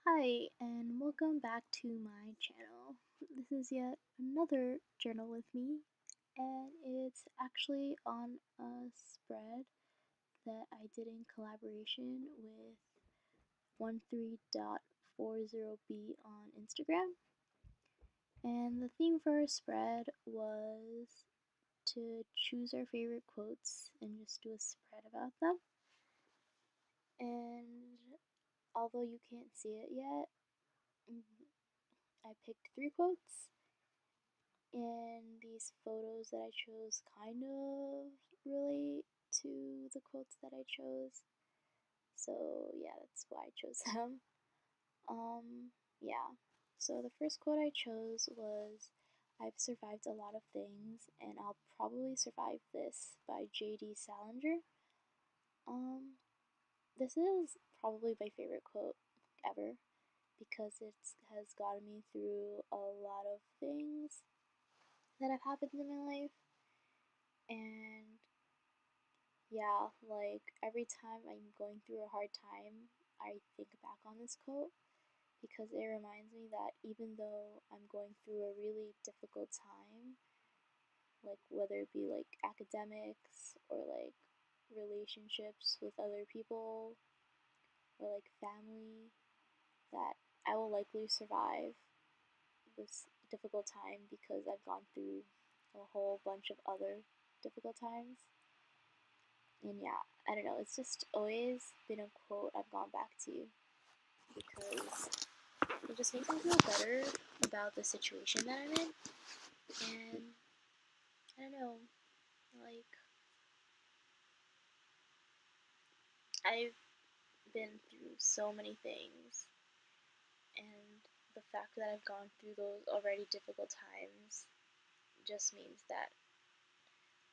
Hi, and welcome back to my channel. This is yet another journal with me, and it's actually on a spread that I did in collaboration with 13.40b on Instagram. And the theme for our spread was to choose our favorite quotes and just do a spread about them. And although you can't see it yet, I picked 3 quotes. And these photos that I chose kind of relate to the quotes that I chose. So yeah, that's why I chose them. Yeah. So the first quote I chose was, "I've survived a lot of things, and I'll probably survive this," by J.D. Salinger. Um, this is probably my favorite quote ever because it has gotten me through a lot of things that have happened in my life. And yeah, like every time I'm going through a hard time, I think back on this quote because it reminds me that even though I'm going through a really difficult time, like whether it be like academics or like relationships with other people or like family, that I will likely survive this difficult time because I've gone through a whole bunch of other difficult times. And yeah, I don't know, it's just always been a quote I've gone back to because it just makes me feel better about the situation that I'm in. And I don't know, like, I've been through so many things, and the fact that I've gone through those already difficult times just means that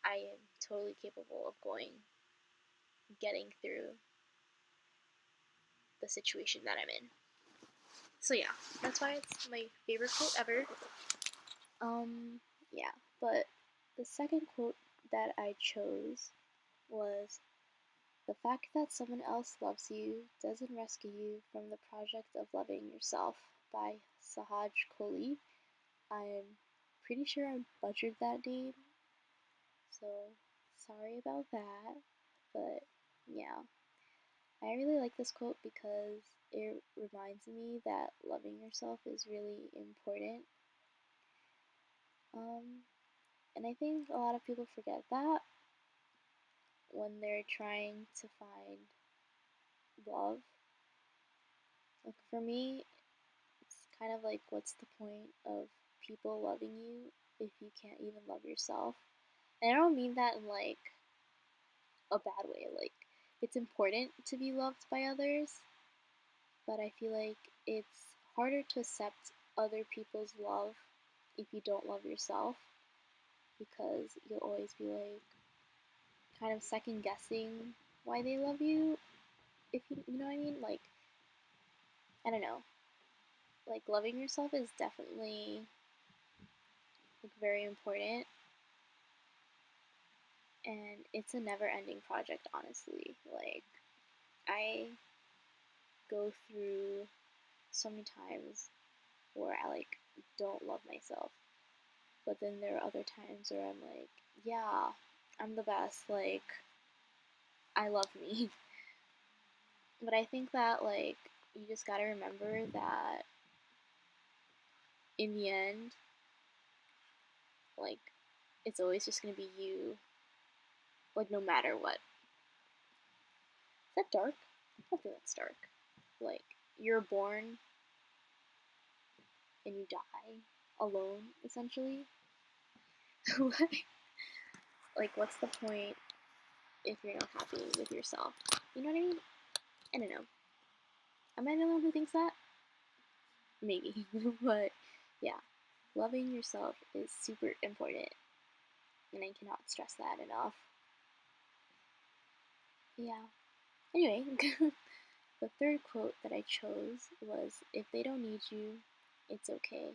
I am totally capable of getting through the situation that I'm in. So yeah, that's why it's my favorite quote ever. Yeah, but the second quote that I chose was, "The fact that someone else loves you doesn't rescue you from the project of loving yourself," by Sahaj Kohli. I'm pretty sure I butchered that name, so sorry about that, but yeah. I really like this quote because it reminds me that loving yourself is really important. Um, and I think a lot of people forget that when they're trying to find love. Like for me, it's kind of like, what's the point of people loving you if you can't even love yourself? And I don't mean that in like a bad way. Like, it's important to be loved by others, but I feel like it's harder to accept other people's love if you don't love yourself because you'll always be like kind of second guessing why they love you, if you know what I mean. Like, I don't know, like loving yourself is definitely like very important, and it's a never ending project, honestly. Like, I go through so many times where I like don't love myself, but then there are other times where I'm like, yeah, I'm the best, like I love me. But I think that like you just gotta remember that in the end, like it's always just gonna be you, like no matter what. Is that dark? I don't think that's dark. Like, you're born and you die alone, essentially. Like, what's the point if you're not happy with yourself? You know what I mean? I don't know. Am I the one who thinks that? Maybe. But yeah, loving yourself is super important, and I cannot stress that enough. Yeah. Anyway, the third quote that I chose was, "If they don't need you, it's okay.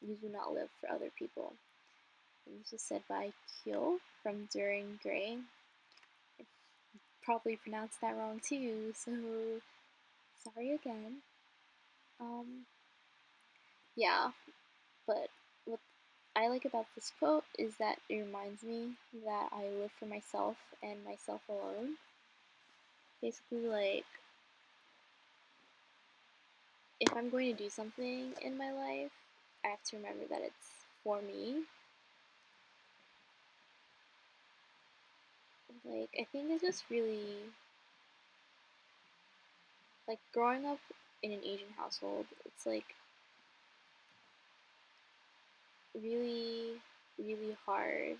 You do not live for other people." And this was said by Kyo from During Gray. I probably pronounced that wrong too, so sorry again. Um, yeah, but what I like about this quote is that it reminds me that I live for myself and myself alone. Basically, like, if I'm going to do something in my life, I have to remember that it's for me. Like, I think it's just really, like, growing up in an Asian household, it's like really, really hard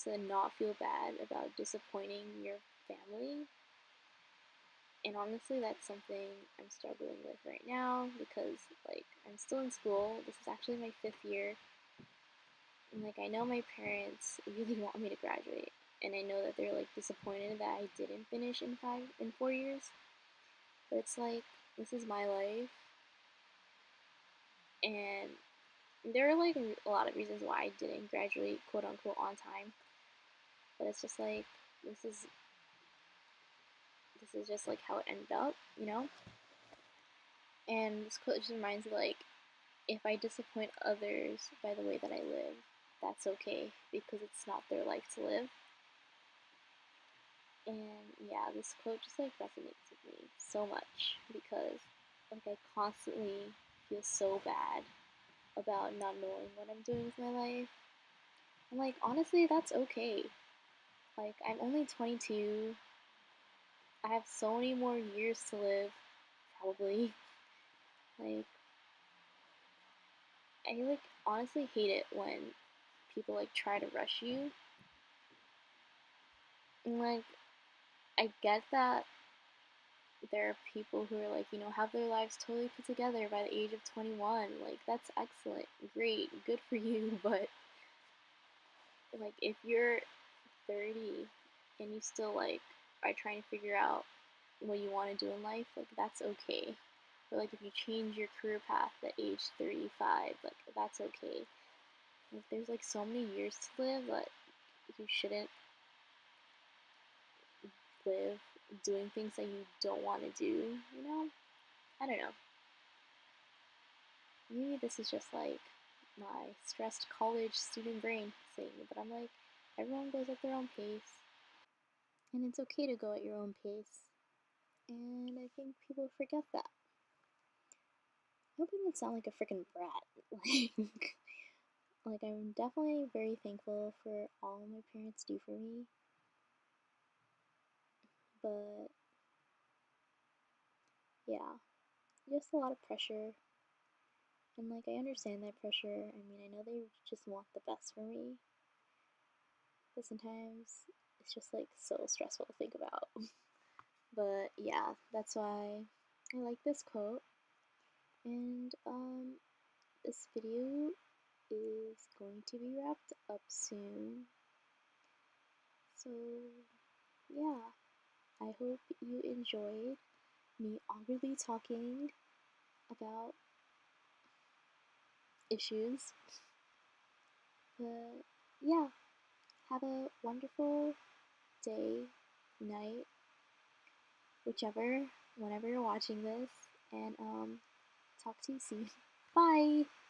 to not feel bad about disappointing your family. And honestly, that's something I'm struggling with right now because, like, I'm still in school. This is actually my 5th year. And, like, I know my parents really want me to graduate. And I know that they're, like, disappointed that I didn't finish in 4 years. But it's like, this is my life. And there are, like, a lot of reasons why I didn't graduate, quote unquote, on time. But it's just like, this is this is just like how it ended up, you know? And this quote just reminds me, like, if I disappoint others by the way that I live, that's okay because it's not their life to live. And yeah, this quote just like resonates with me so much because like I constantly feel so bad about not knowing what I'm doing with my life. And like honestly, that's okay. Like I'm only 22. I have so many more years to live, probably. Like I like honestly hate it when people like try to rush you. And like I get that there are people who are like, have their lives totally put together by the age of 21. Like that's excellent. Great. Good for you, but like if you're 30 and you still like are trying to figure out what you want to do in life, like that's okay. Or like if you change your career path at age 35, like that's okay. Like there's like so many years to live that you shouldn't live doing things that you don't want to do? I don't know. Maybe this is just like my stressed college student brain saying it, but I'm like, everyone goes at their own pace, and it's okay to go at your own pace. And I think people forget that. I hope I don't sound like a freaking brat. Like I'm definitely very thankful for all my parents do for me, but yeah, just a lot of pressure. And like I understand that pressure. I mean, I know they just want the best for me, but sometimes it's just like so stressful to think about. But yeah, that's why I like this quote. And this video is going to be wrapped up soon. So yeah, I hope you enjoyed me awkwardly talking about issues. But yeah, have a wonderful day, night, whichever, whenever you're watching this, and talk to you soon. Bye!